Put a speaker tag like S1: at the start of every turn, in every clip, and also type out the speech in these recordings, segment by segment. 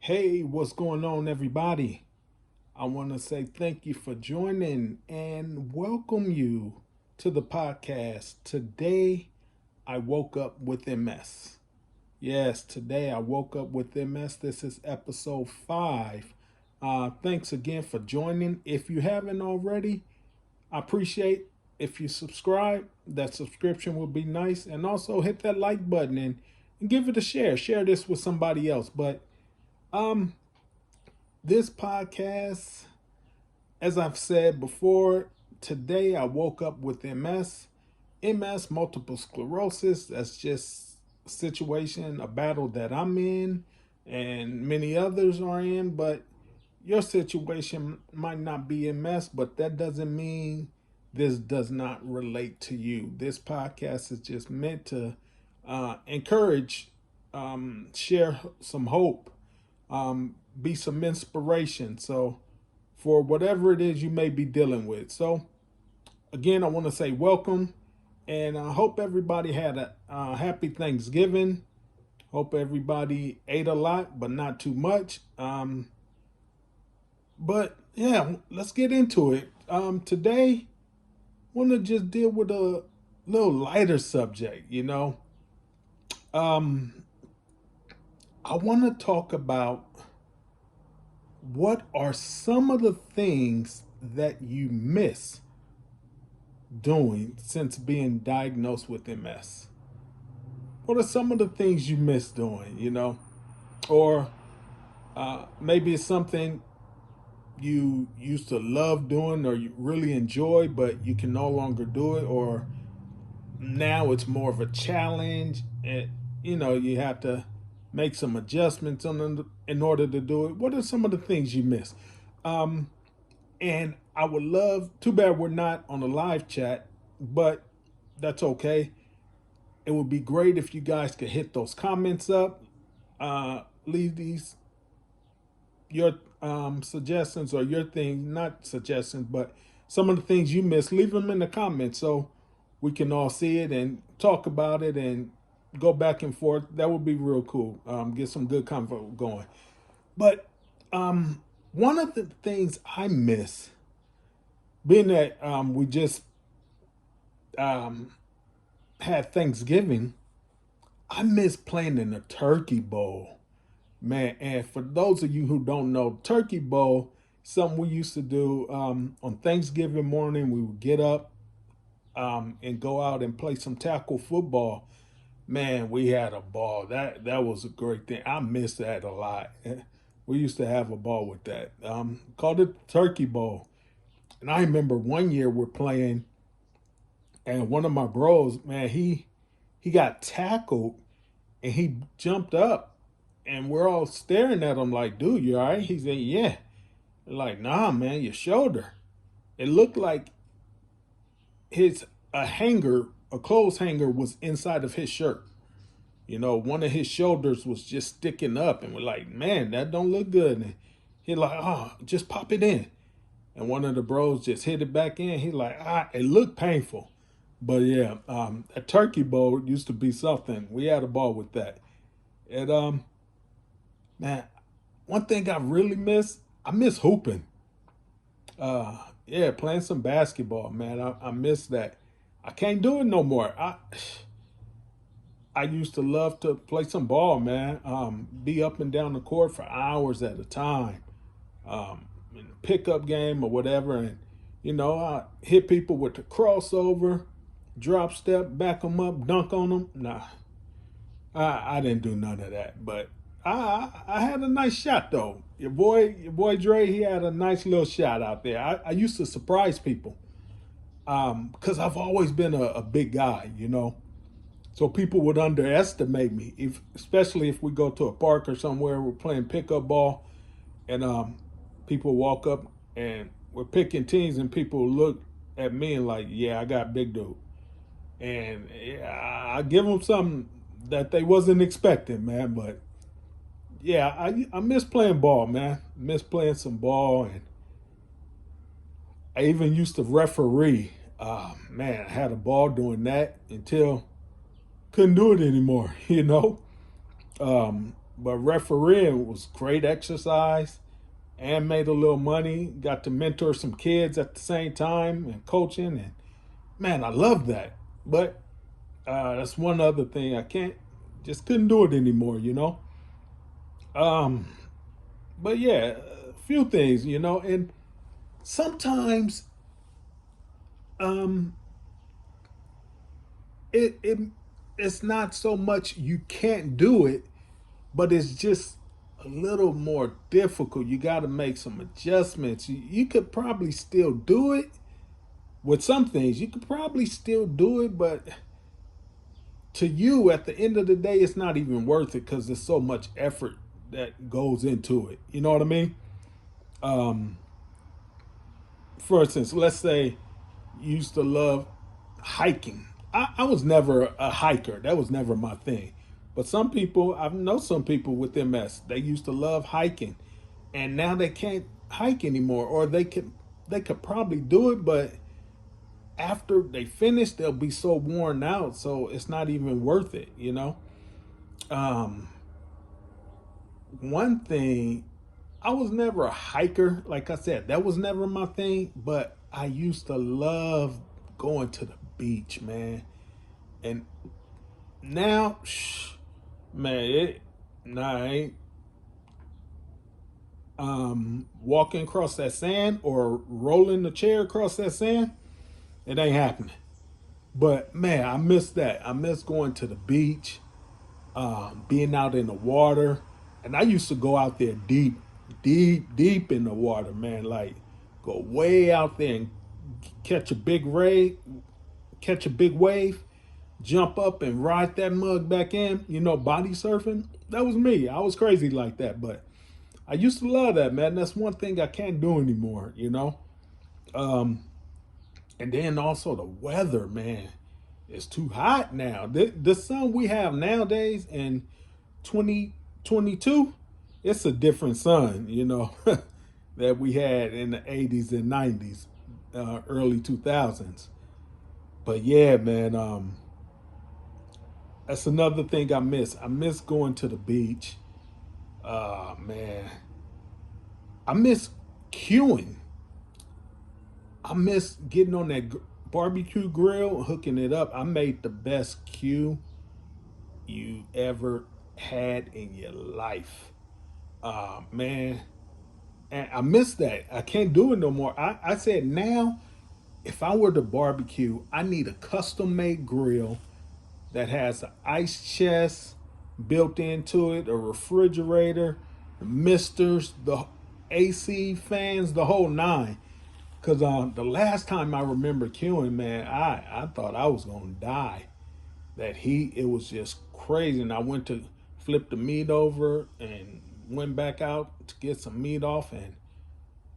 S1: Hey, what's going on, everybody? I want to say thank you for joining and welcome you to the podcast. Today, I woke up with MS. Yes, today I woke up with MS. This is episode 5. Thanks again for joining. If you haven't already, I appreciate if you subscribe. That subscription would be nice. And also hit that like button and give it a share. Share this with somebody else. But um this podcast, as I've said before, today I woke up with MS. MS, multiple sclerosis. That's just a situation, a battle that I'm in and many others are in. But your situation might not be MS, but that doesn't mean this does not relate to you. This podcast is just meant to encourage, share some hope, be some inspiration. So, for whatever it is you may be dealing with. So, again, I want to say welcome, and I hope everybody had a happy Thanksgiving. Hope everybody ate a lot, but not too much. But yeah, let's get into it. Today, I want to just deal with a little lighter subject. Um, I want to talk about what are some of the things that you miss doing since being diagnosed with MS? What are some of the things you miss doing? Or maybe it's something you used to love doing or you really enjoy, but you can no longer do it, or now it's more of a challenge and you have to make some adjustments in order to do it. What are some of the things you miss? Um, and I would love, too bad we're not on a live chat, but that's okay. It would be great if you guys could hit those comments up, leave these your suggestions or your things, not suggestions, but some of the things you missed. Leave them in the comments so we can all see it and talk about it and go back and forth. That would be real cool. Get some good convo going. But one of the things I miss, being that we just um, had Thanksgiving, I miss playing in the Turkey Bowl. Man, and for those of you who don't know, Turkey Bowl, something we used to do on Thanksgiving morning. We would get up and go out and play some tackle football. Man, we had a ball. That was a great thing. I miss that a lot. We used to have a ball with that. Called it Turkey Bowl. And I remember one year we're playing, and one of my bros, man, he got tackled and he jumped up, and we're all staring at him like, dude, you all right? He said, yeah. We're like, nah, man, your shoulder. It looked like his a hanger, a clothes hanger was inside of his shirt. One of his shoulders was just sticking up, and we're like, man, that don't look good. And he like, oh, just pop it in. And one of the bros just hit it back in. He like, it looked painful. But yeah, a turkey bowl used to be something. We had a ball with that. And man, one thing I really miss, I miss hooping. Yeah, playing some basketball, man. I miss that. I can't do it no more. I used to love to play some ball, man. Be up and down the court for hours at a time. In a pickup game or whatever, and I hit people with the crossover, drop step, back them up, dunk on them. Nah, I didn't do none of that. But I had a nice shot though. Your boy Dre, he had a nice little shot out there. I used to surprise people because I've always been a big guy. So people would underestimate me, especially if we go to a park or somewhere we're playing pickup ball, and people walk up and we're picking teams, and people look at me and like, yeah, I got big dude, and yeah, I give them something that they wasn't expecting, man. But yeah, I miss playing ball, man. Miss playing some ball, and I even used to referee. Man, I had a ball doing that until couldn't do it anymore. But refereeing was great exercise and made a little money. Got to mentor some kids at the same time and coaching. And man, I love that. But that's one other thing I just couldn't do it anymore, you know? Um, but yeah, a few things, you know, and sometimes um, it it's not so much you can't do it, but it's just a little more difficult. You got to make some adjustments. You could probably still do it with some things. You could probably still do it, but to you, at the end of the day, it's not even worth it because there's so much effort that goes into it. You know what I mean? Um, for instance, let's say you used to love hiking. I was never a hiker. That was never my thing. But some people, I know some people with MS, they used to love hiking, and now they can't hike anymore, or they could probably do it, but after they finish, they'll be so worn out, so it's not even worth it. You know. Um, One thing, I was never a hiker. Like I said, that was never my thing, but I used to love going to the beach, man. And now, man, I ain't walking across that sand or rolling the chair across that sand. It ain't happening. But man, I miss that. I miss going to the beach, being out in the water. And I used to go out there deep, deep, deep in the water, man. Like go way out there and catch a big ray, catch a big wave, jump up and ride that mug back in, body surfing. That was me. I was crazy like that. But I used to love that, man. That's one thing I can't do anymore. Um, and then also the weather, man. It's too hot now. The sun we have nowadays in 2022, it's a different sun, that we had in the 80s and 90s, early 2000s. But yeah, man, that's another thing I miss. I miss going to the beach. Man, I miss queuing. I miss getting on that barbecue grill, hooking it up. I made the best queue you ever had in your life. Man, and I miss that. I can't do it no more. I said now, if I were to barbecue, I need a custom made grill that has an ice chest built into it, a refrigerator, misters, the AC fans, the whole nine. Cause the last time I remember queuing, man, I thought I was gonna die. That heat, it was just crazy. And I went to flip the meat over and went back out to get some meat off, and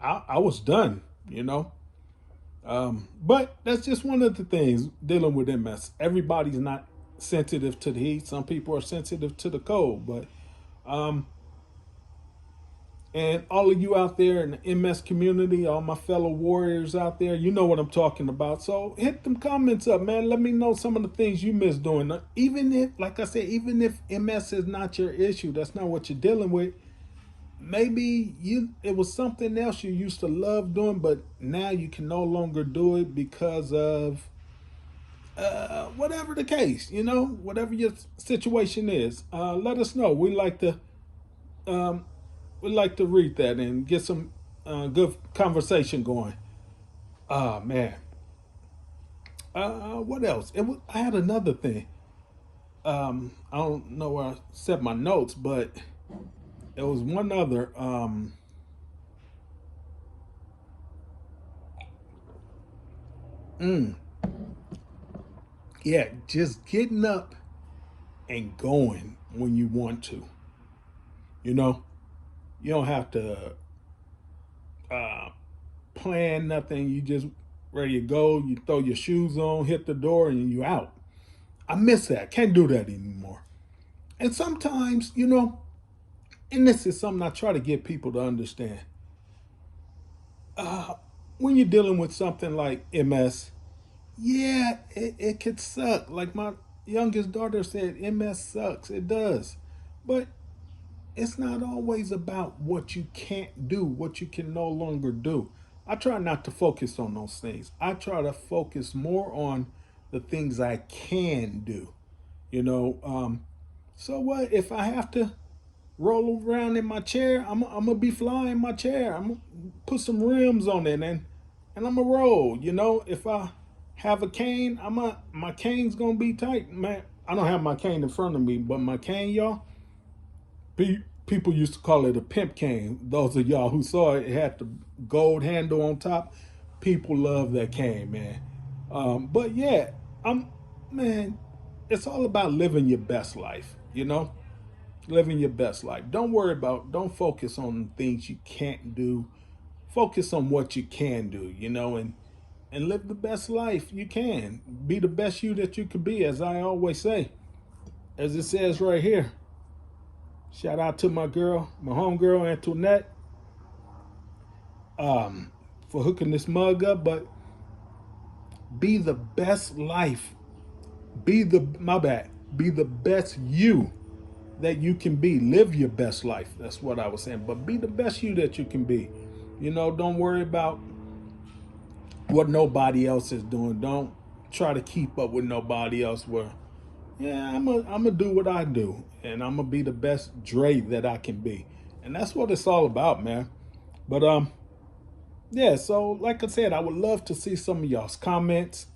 S1: I was done. But that's just one of the things dealing with MS. Everybody's not sensitive to the heat. Some people are sensitive to the cold, but um, and all of you out there in the MS community, all my fellow warriors out there, you know what I'm talking about. So hit them comments up, man. Let me know some of the things you miss doing. Even if, like I said, even if MS is not your issue, that's not what you're dealing with. Maybe it was something else you used to love doing, but now you can no longer do it because of whatever the case. Whatever your situation is. Let us know. Um, we like to read that and get some good conversation going. Man. What else? I had another thing. I don't know where I set my notes, but it was one other. Mm, yeah, just getting up and going when you want to. You know, you don't have to uh, plan nothing. You just ready to go. You throw your shoes on, hit the door, and you out. I miss that. Can't do that anymore. And sometimes, and this is something I try to get people to understand. Uh, when you're dealing with something like MS, yeah, it could suck. Like my youngest daughter said, MS sucks. It does. But it's not always about what you can't do, what you can no longer do. I try not to focus on those things. I try to focus more on the things I can do. You know, so what if I have to roll around in my chair? I'm gonna be flying my chair. I'm gonna put some rims on it and I'm gonna roll. You know, if I have a cane, my cane's gonna be tight, man. I don't have my cane in front of me, but my cane, y'all, people used to call it a pimp cane. Those of y'all who saw it, it had the gold handle on top. People love that cane, man. But yeah, I'm man. It's all about living your best life. You know, living your best life. Don't focus on things you can't do. Focus on what you can do. You know, and live the best life you can. Be the best you that you could be, as I always say, as it says right here. Shout out to my girl, my homegirl Antoinette, for hooking this mug up. But be the best life. Be the best you that you can be. Live your best life. That's what I was saying. But be the best you that you can be. You know, don't worry about what nobody else is doing. Don't try to keep up with nobody else. Where, yeah, I'm gonna do what I do, and I'm gonna be the best Dre that I can be, and that's what it's all about, man. But yeah. So like I said, I would love to see some of y'all's comments.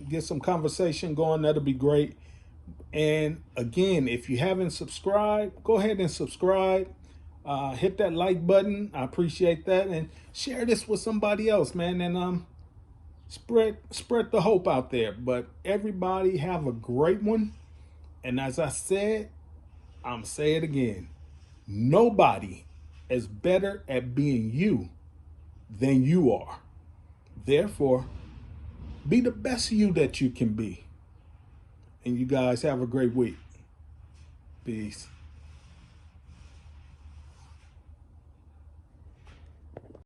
S1: Get some conversation going. That'll be great. And again, if you haven't subscribed, go ahead and subscribe. Hit that like button. I appreciate that, and share this with somebody else, man. And spread the hope out there. But everybody have a great one. And as I said, I'm saying it again. Nobody is better at being you than you are. Therefore, be the best you that you can be. And you guys have a great week. Peace.